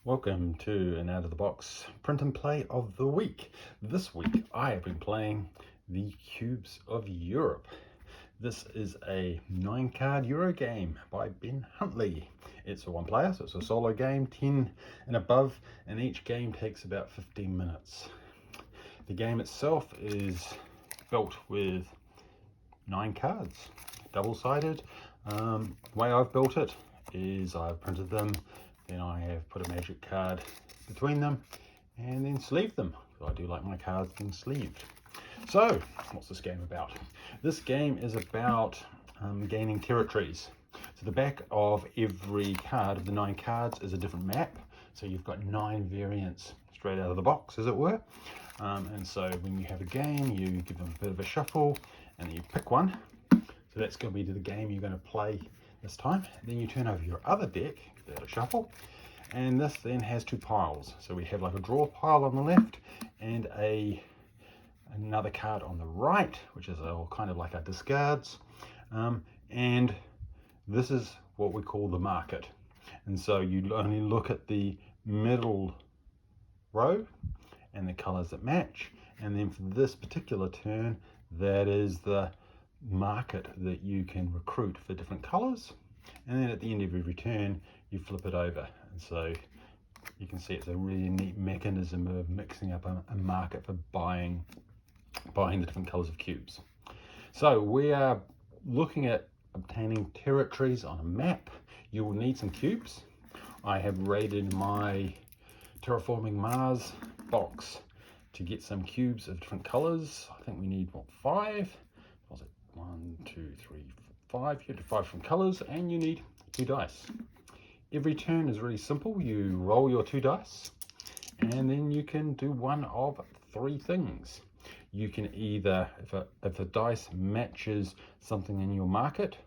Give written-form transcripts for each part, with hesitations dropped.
Welcome to an out of the box print and play of the week. This week I have been playing the Cubes of Europe. This is a 9-card Euro game by Ben Huntley. It's a one player, so it's a solo game, 10 and above, and each game takes about 15 minutes. The game itself is built with 9 cards, double-sided. The way I've built it is I've printed them, then I have put a magic card between them and then sleeved them. I do like my cards being sleeved. So, what's this game about? This game is about gaining territories. So the back of every card of the 9 cards is a different map. So you've got 9 variants straight out of the box, as it were. And so when you have a game, you give them a bit of a shuffle and you pick one. So that's going to be the game you're going to play this time. Then you turn over your other deck, give that a shuffle, and this then has 2 piles. So we have like a draw pile on the left and another card on the right, which is kind of like our discards, and this is what we call the market. And so you only look at the middle row and the colors that match, and then for this particular turn, that is the market that you can recruit for different colors. And then at the end of every turn you flip it over, and so you can see it's a really neat mechanism of mixing up a market for buying the different colors of cubes. So we are looking at obtaining territories on a map. You will need some cubes. I have raided my Terraforming Mars box to get some cubes of different colors. I think we need 5. Was it 1, 2, 3, 5? You have 5 different colors, and you need 2 dice. Every turn is really simple. You roll your 2 dice, and then you can do one of 3 things. You can either, if a dice matches something in your market,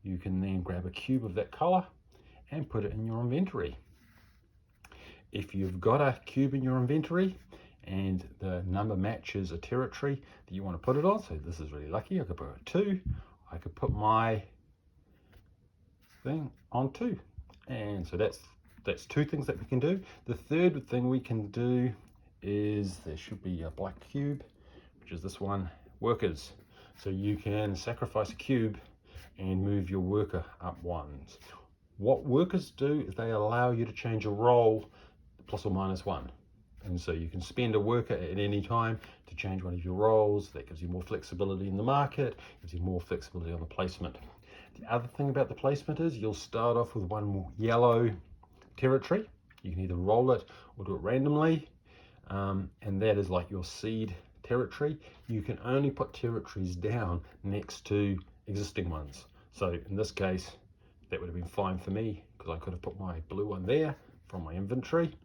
you can then grab a cube of that color and put it in your inventory. If you've got a cube in your inventory and the number matches a territory that you want to put it on, so this is really lucky, I could put a 2, I could put my thing on 2. And so that's 2 things that we can do. The third thing we can do is there should be a black cube, which is this one, workers. So you can sacrifice a cube and move your worker up 1s. What workers do is they allow you to change your roll plus or minus 1. And so you can spend a worker at any time to change one of your rolls. That gives you more flexibility in the market, gives you more flexibility on the placement. The other thing about the placement is you'll start off with 1 yellow territory. You can either roll it or do it randomly, and that is like your seed territory. You can only put territories down next to existing ones. So in this case, that would have been fine for me because I could have put my blue one there from my inventory.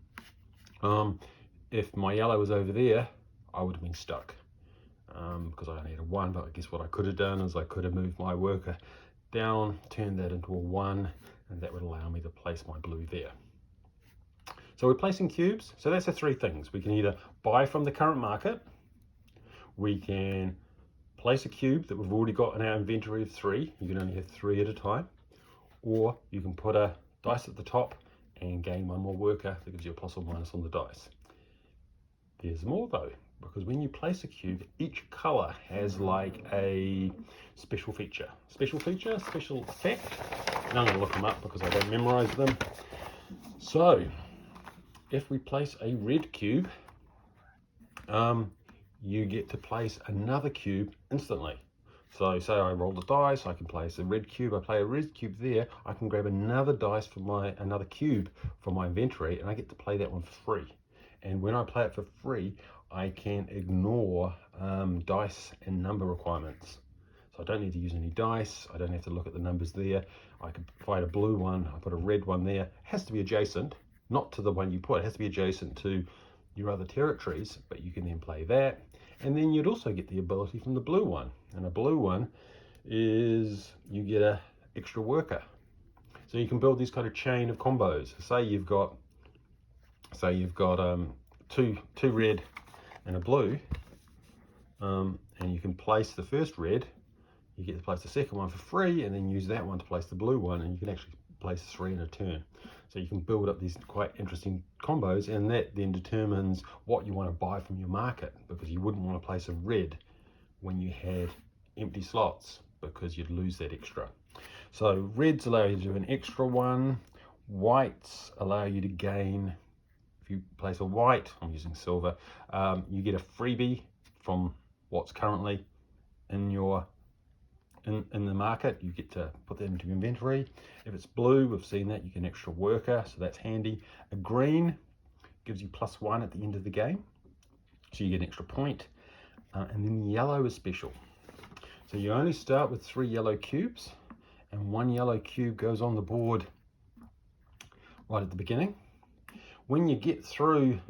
If my yellow was over there, I would have been stuck because I only had a 1, but I guess what I could have done is I could have moved my worker down, turned that into a 1, and that would allow me to place my blue there. So we're placing cubes. So that's the 3 things. We can either buy from the current market, we can place a cube that we've already got in our inventory of 3. You can only have 3 at a time, or you can put a dice at the top and gain 1 more worker that gives you a plus or minus on the dice. There's more though, because when you place a cube, each color has like a special feature. Special effect, and I'm going to look them up because I don't memorize them. So if we place a red cube, you get to place another cube instantly. So say I roll the dice, I can place a red cube, I play a red cube there, I can grab another dice from another cube from my inventory, and I get to play that one for free. And when I play it for free, I can ignore dice and number requirements. So I don't need to use any dice, I don't have to look at the numbers there. I could, if I had a blue one, I put a red one there. It has to be adjacent, not to the one you put, it has to be adjacent to your other territories, but you can then play that. And then you'd also get the ability from the blue one. And a blue one is you get a extra worker. So you can build this kind of chain of combos. Say you've got 2 red and a blue, and you can place the first red, you get to place the second one for free, and then use that one to place the blue one, and you can actually place 3 in a turn. So you can build up these quite interesting combos, and that then determines what you want to buy from your market, because you wouldn't want to place a red when you had empty slots, because you'd lose that extra. So reds allow you to do an extra one. Whites allow you to gain, if you place a white, I'm using silver, you get a freebie from what's currently in your in the market. You get to put that into your inventory. If it's blue, we've seen that, you get an extra worker, so that's handy. A green gives you +1 at the end of the game, so you get an extra point. And then the yellow is special. So you only start with 3 yellow cubes, and 1 yellow cube goes on the board right at the beginning. When you get through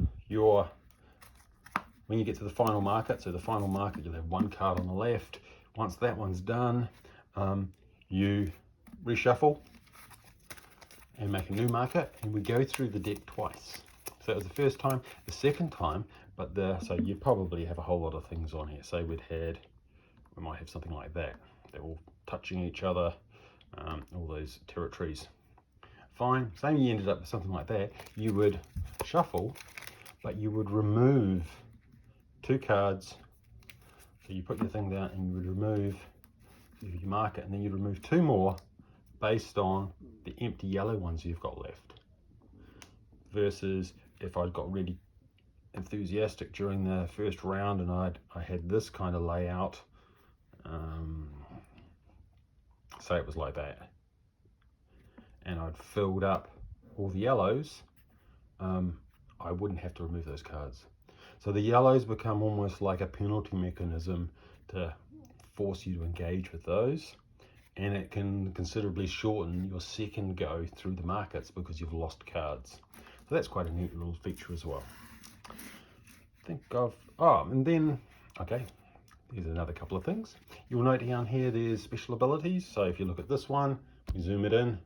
when you get to the final market, so the final market, you'll have 1 card on the left. Once that one's done, you reshuffle and make a new market, and we go through the deck twice. So that was the first time. The second time, so you probably have a whole lot of things on here. Say we might have something like that. They're all touching each other, all those territories. Fine. Say you ended up with something like that, you would shuffle, but you would remove 2 cards. So you put your thing down and you would remove, you mark it, and then you'd remove 2 more based on the empty yellow ones you've got left. Versus if I'd got really enthusiastic during the first round and I had this kind of layout, say it was like that, and I'd filled up all the yellows, I wouldn't have to remove those cards. So the yellows become almost like a penalty mechanism to force you to engage with those, and it can considerably shorten your second go through the markets because you've lost cards. So that's quite a neat little feature as well. And then, okay, there's another couple of things. You'll note down here there's special abilities. So if you look at this one, you zoom it in,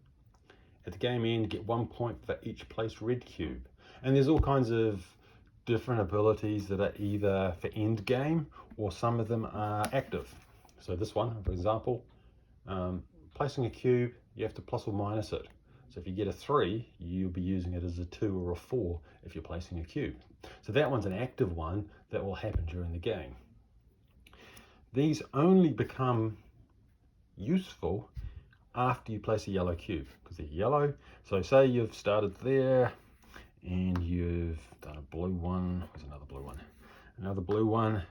at the game end, get 1 point for each placed red cube. And there's all kinds of different abilities that are either for end game, or some of them are active. So this one, for example, placing a cube, you have to plus or minus it. So if you get a 3, you'll be using it as a 2 or a 4 if you're placing a cube. So that one's an active one that will happen during the game. These only become useful after you place a yellow cube, because they're yellow. So say you've started there and you've done a blue one, there's another blue one,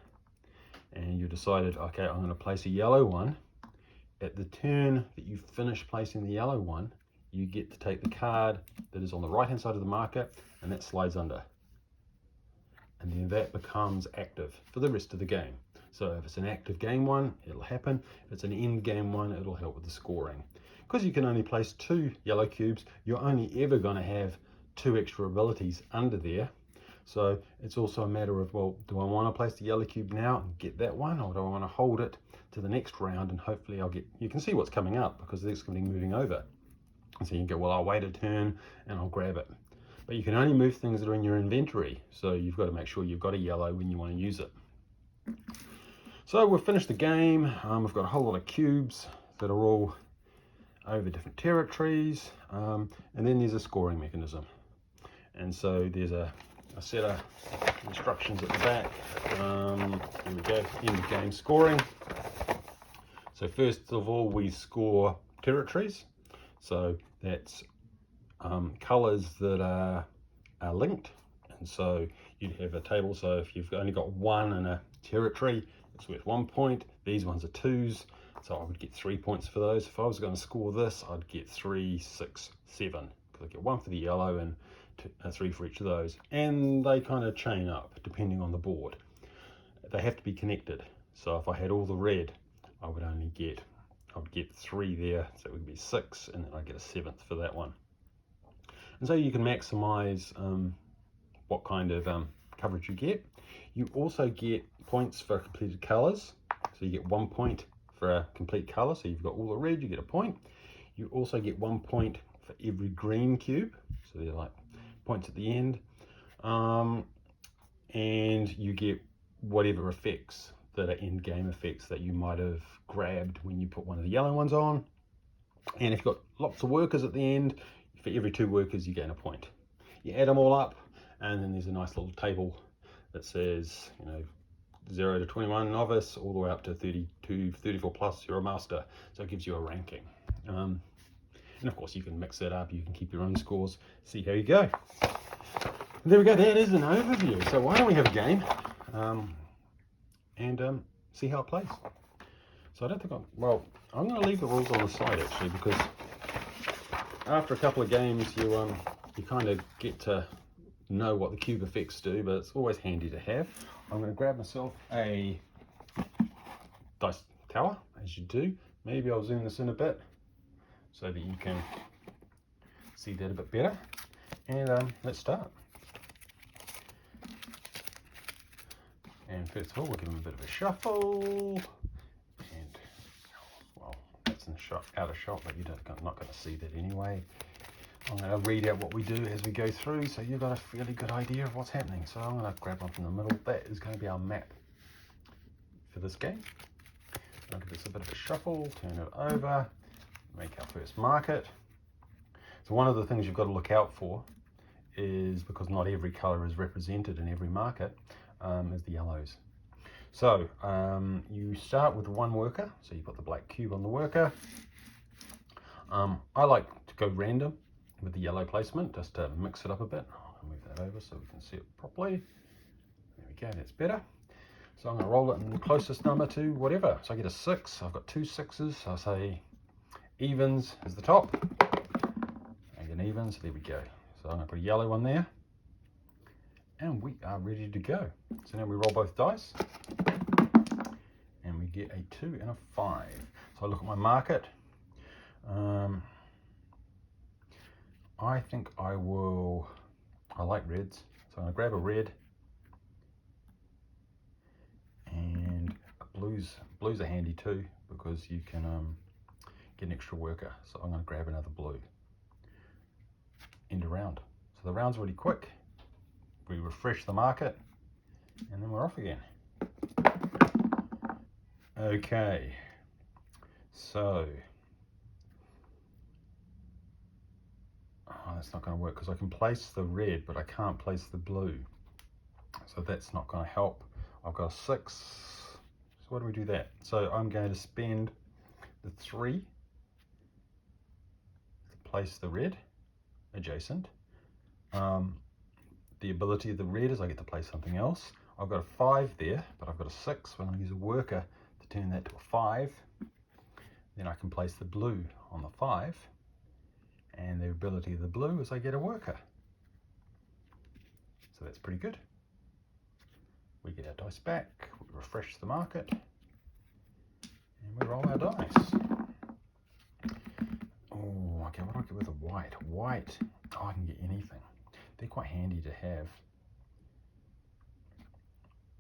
and you decided, okay, I'm going to place a yellow one. At the turn that you finish placing the yellow one, you get to take the card that is on the right hand side of the market, and that slides under. And then that becomes active for the rest of the game. So if it's an active game one, it'll happen. If it's an end game one, it'll help with the scoring. Because you can only place 2 yellow cubes, you're only ever going to have 2 extra abilities under there. So it's also a matter of, well, do I want to place the yellow cube now and get that one, or do I want to hold it to the next round and hopefully you can see what's coming up because it's going to be moving over. And so you can go, well, I'll wait a turn and I'll grab it. But you can only move things that are in your inventory. So you've got to make sure you've got a yellow when you want to use it. So we've finished the game. We've got a whole lot of cubes that are all over different territories. And then there's a scoring mechanism. And so there's a set of instructions at the back. Here we go, end of game scoring. So first of all, we score territories. So that's colours that are linked. And so you'd have a table. So if you've only got 1 in a territory, it's worth 1 point. These ones are 2s. So I would get 3 points for those. If I was going to score this, I'd get 3, 6, 7. Because I get 1 for the yellow and 3 for each of those. And they kind of chain up depending on the board. They have to be connected. So if I had all the red, I would get 3 there, so it would be 6, and then I get a 7th for that one. And so you can maximize what kind of coverage you get. You also get points for completed colors. So you get 1 point for a complete color. So you've got all the red, you get a point. You also get 1 point for every green cube. So they're like points at the end. And you get whatever effects that are end game effects that you might have grabbed when you put one of the yellow ones on. And if you've got lots of workers at the end, you for every 2 workers you gain a point. You add them all up, and then there's a nice little table that says, you know, 0 to 21 novice, all the way up to 32, 34 plus, you're a master. So it gives you a ranking. And of course you can mix that up, you can keep your own scores, see how you go. And there we go, that is an overview. So why don't we have a game and see how it plays. So I don't think I'm going to leave the rules on the side actually, because after a couple of games you kind of get to know what the cube effects do, but it's always handy to have. I'm going to grab myself a dice tower, as you do. Maybe I'll zoom this in a bit so that you can see that a bit better. And let's start. And first of all, we'll give them a bit of a shuffle. And, well, that's in shot, out of shot, but you're not going to see that anyway. I'm going to read out what we do as we go through, so you've got a fairly good idea of what's happening. So I'm going to grab one from the middle. That is going to be our map for this game. I'll give this a bit of a shuffle, turn it over, make our first market. So one of the things you've got to look out for is, because not every colour is represented in every market, is the yellows. So you start with 1 worker, so you put the black cube on the worker. I like to go random with the yellow placement, just to mix it up a bit. I'll move that over so we can see it properly. There we go, that's better. So I'm going to roll it in the closest number to whatever. So I get a 6, I've got 2 6s, so I'll say evens is the top. I get an even, so there we go. So I'm going to put a yellow one there. And we are ready to go. So now we roll both dice. And we get a 2 and a 5. So I look at my market. I think I like reds, so I'm going to grab a red, and blues are handy too, because you can get an extra worker, so I'm going to grab another blue. End of round. So the round's really quick, we refresh the market, and then we're off again. Okay, so that's not going to work because I can place the red, but I can't place the blue. So that's not going to help. I've got a 6. So why do we do that? So I'm going to spend the 3 to place the red adjacent. The ability of the red is I get to place something else. I've got a 5 there, but I've got a 6. So I'm going to use a worker to turn that to a 5. Then I can place the blue on the 5. And the ability of the blue is I get a worker. So that's pretty good. We get our dice back, we refresh the market, and we roll our dice. Oh, okay, what do I get with a white? White, oh, I can get anything. They're quite handy to have.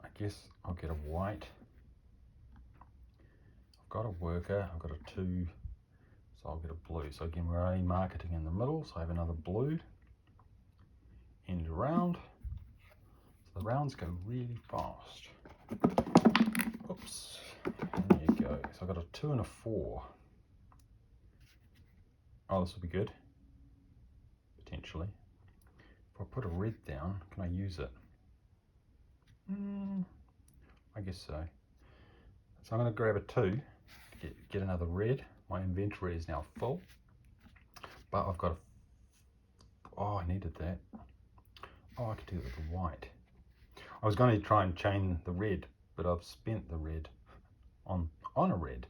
I guess I'll get a white. I've got a worker, I've got a 2. So I'll get a blue. So again, we're only marketing in the middle, so I have another blue. End round. So the rounds go really fast. Oops. There you go. So I've got a 2 and a 4. Oh, this will be good. Potentially. If I put a red down, can I use it? I guess so. So I'm going to grab a 2, get another red. My inventory is now full, but I've got oh, I needed that. Oh, I could do it with the white. I was going to try and chain the red, but I've spent the red on a red.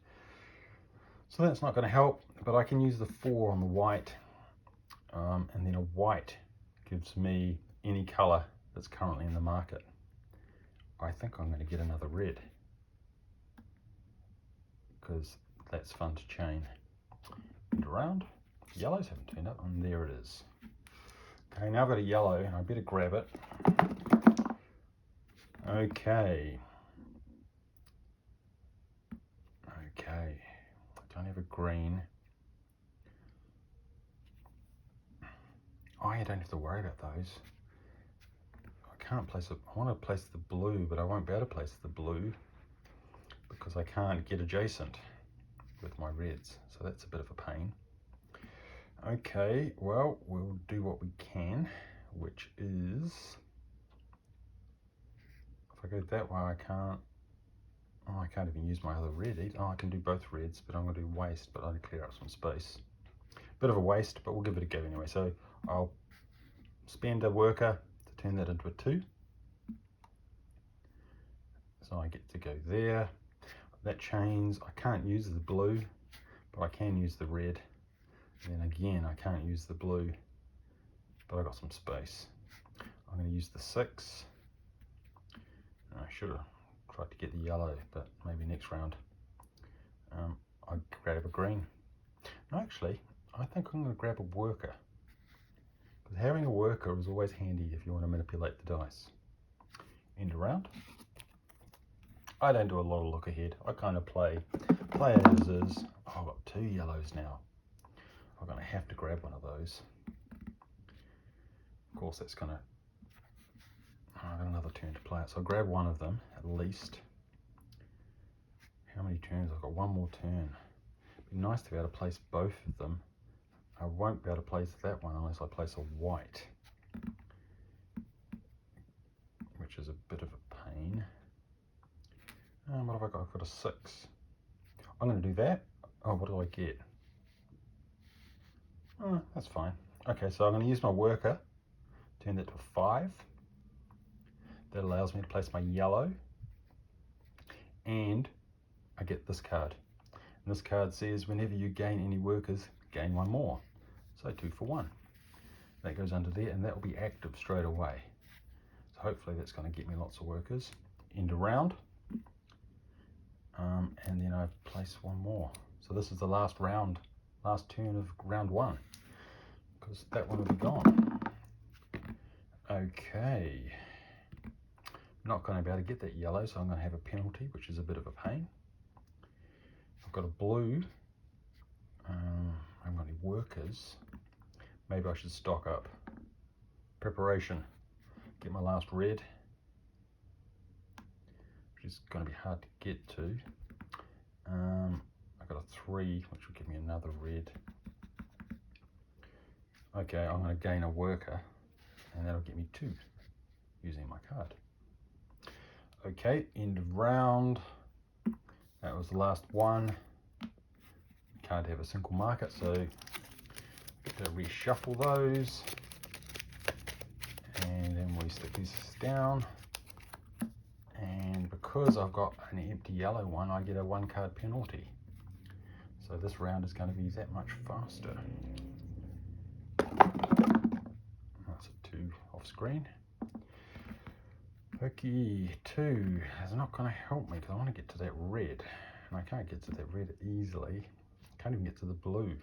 So that's not going to help, but I can use the 4 on the white, and then a white gives me any color that's currently in the market. I think I'm going to get another red, because that's fun to chain. And around, yellows haven't turned up, and there it is. Okay, now I've got a yellow, and I better grab it. Okay. Okay, I don't have a green. Oh, you don't have to worry about those. I can't place it. I want to place the blue, but I won't be able to place the blue because I can't get adjacent with my reds, so that's a bit of a pain. Okay, well, we'll do what we can, which is, if I go that way, I can't even use my other red either. Oh, I can do both reds, but I'm going to do waste, but I'll clear up some space. Bit of a waste, but we'll give it a go anyway. So I'll spend a worker to turn that into a 2. So I get to go there. That chains, I can't use the blue, but I can use the red. And then again, I can't use the blue, but I got some space. I'm going to use the 6. I should have tried to get the yellow, but maybe next round. I grab a green. No, actually, I think I'm going to grab a worker. Because having a worker is always handy if you want to manipulate the dice. End of round. I don't do a lot of look ahead. I kind of play it as is. Oh, I've got 2 yellows now. I'm going to have to grab one of those. Of course, that's going to... I've got another turn to play it. So I'll grab one of them, at least. How many turns? I've got 1 more turn. It'd be nice to be able to place both of them. I won't be able to place that one unless I place a white, which is a bit of a pain. What have I got? I've got a 6. I'm going to do that. Oh, what do I get? Oh, that's fine. Okay, so I'm going to use my worker, turn that to a 5. That allows me to place my yellow, and I get this card. And this card says whenever you gain any workers, gain 1 more. So 2 for 1. That goes under there, and that will be active straight away. So hopefully that's going to get me lots of workers. End of round. And then I place 1 more. So this is the last round, last turn of round 1, because that one will be gone. Okay. Not going to be able to get that yellow, so I'm going to have a penalty, which is a bit of a pain. I've got a blue. I haven't got any workers. Maybe I should stock up. Preparation. Get my last red, which is going to be hard to get to. I've got a 3, which will give me another red. Okay, I'm going to gain a worker, and that'll get me 2 using my card. Okay, end of round. That was the last one. Can't have a single market, so get to reshuffle those. And then we stick these down. And because I've got an empty yellow one, I get a 1 card penalty. So this round is going to be that much faster. That's a 2 off screen. Okay, 2 is not going to help me because I want to get to that red. And I can't get to that red easily. Can't even get to the blue.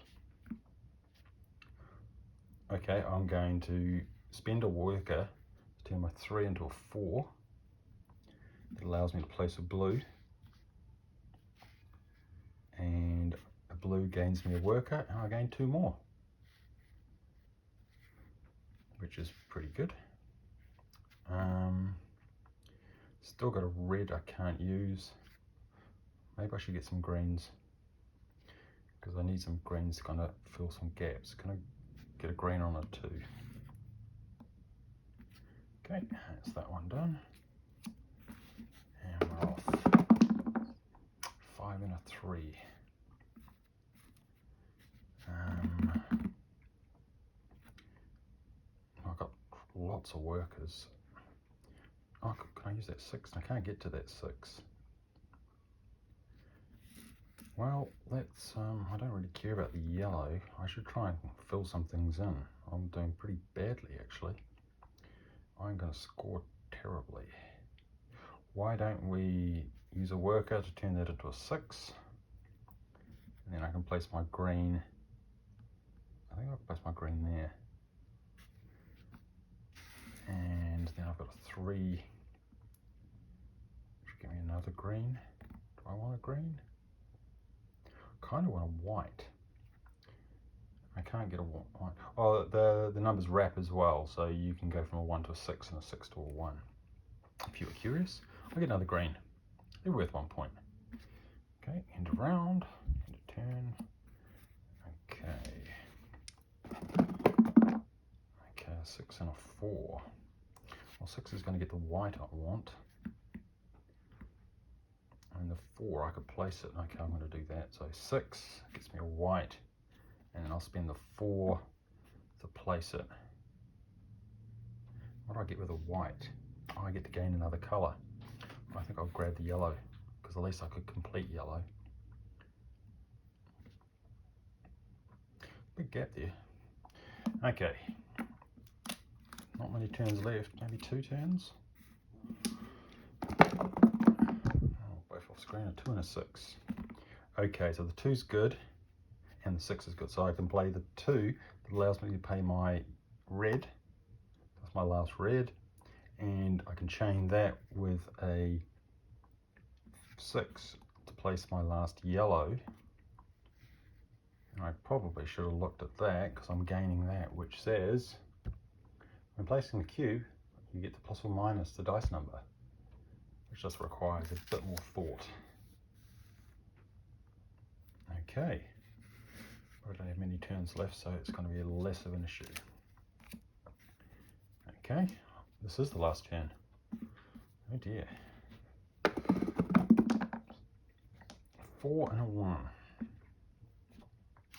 Okay, I'm going to spend a worker to turn my 3 into a 4. It allows me to place a blue. And a blue gains me a worker, and I gain 2 more, which is pretty good. Still got a red I can't use. Maybe I should get some greens, because I need some greens to kind of fill some gaps. Can I get a green on a 2? Okay, that's that one done. And we're off. 5 and a 3. I've got lots of workers. Oh, can I use that 6? I can't get to that 6. Well, let's, I don't really care about the yellow. I should try and fill some things in. I'm doing pretty badly, actually. I'm going to score terribly. Why don't we use a worker to turn that into a 6? And then I can place my green. I think I'll place my green there. And then I've got a 3. Should give me another green. Do I want a green? Kind of want a white. I can't get a white. Oh, the numbers wrap as well, so you can go from a 1 to a 6 and a 6 to a 1. If you were curious, I'll get another green. They're worth 1 point. Okay, end of round, end of turn. Okay. Okay, a 6 and a 4. Well, 6 is going to get the white I want. And the 4, I could place it. Okay, I'm going to do that. So 6 gets me a white. And then I'll spend the 4 to place it. What do I get with a white? Oh, I get to gain another colour. I think I'll grab the yellow, because at least I could complete yellow. Big gap there. Okay. Not many turns left, maybe 2 turns. Oh, both off screen, a 2 and a 6. Okay, so the 2's good, and the 6 is good. So I can play the 2 that allows me to pay my red. That's my last red. And I can chain that with a 6 to place my last yellow. And I probably should have looked at that, because I'm gaining that, which says when placing the cube, you get the plus or minus the dice number, which just requires a bit more thought. Okay, I don't have many turns left, so it's going to be less of an issue. Okay, this is the last turn. Oh dear. 4 and a 1.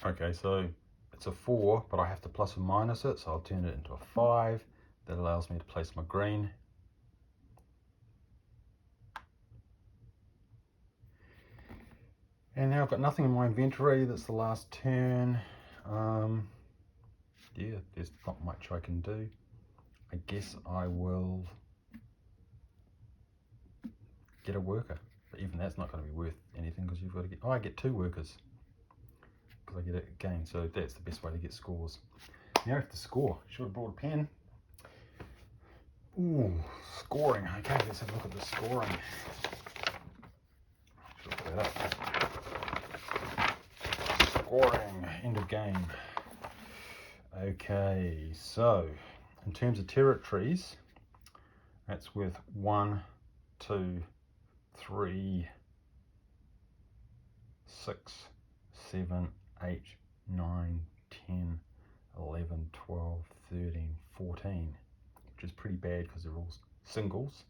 Okay, so it's a 4, but I have to plus or minus it, so I'll turn it into a 5. That allows me to place my green. And now I've got nothing in my inventory. That's the last turn. Yeah, there's not much I can do. I guess I will get a worker. But even that's not going to be worth anything, because you've got to get... Oh, I get 2 workers, because I get it again. So that's the best way to get scores. Now I have to score. Should have brought a pen. Ooh, scoring. Okay, let's have a look at the scoring. Should look that up. Scoring, end of game. Okay, so in terms of territories, that's with 1, 2, 3, 6, 7, 8, 9, 10, 11, 12, 13, 14, which is pretty bad because they're all singles.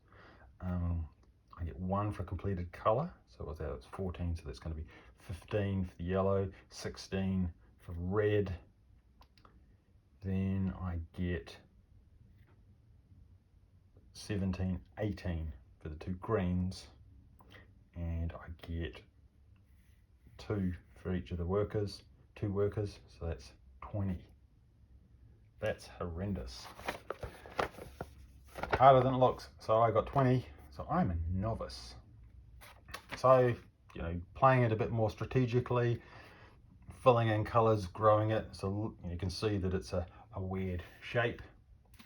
I get 1 for completed colour, so it's 14, so that's going to be 15 for the yellow, 16 for red. Then I get 17, 18 for the 2 greens, and I get 2 for each of the workers, 2 workers, so that's 20. That's horrendous. Harder than it looks. So I got 20, so I'm a novice. So, you know, playing it a bit more strategically, filling in colours, growing it, so you can see that it's a weird shape.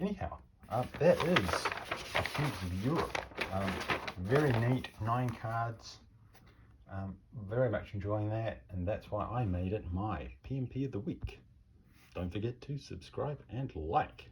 Anyhow, that is Cubes of Europe. Very neat, 9 cards. Very much enjoying that, and that's why I made it my PNP of the week. Don't forget to subscribe and like.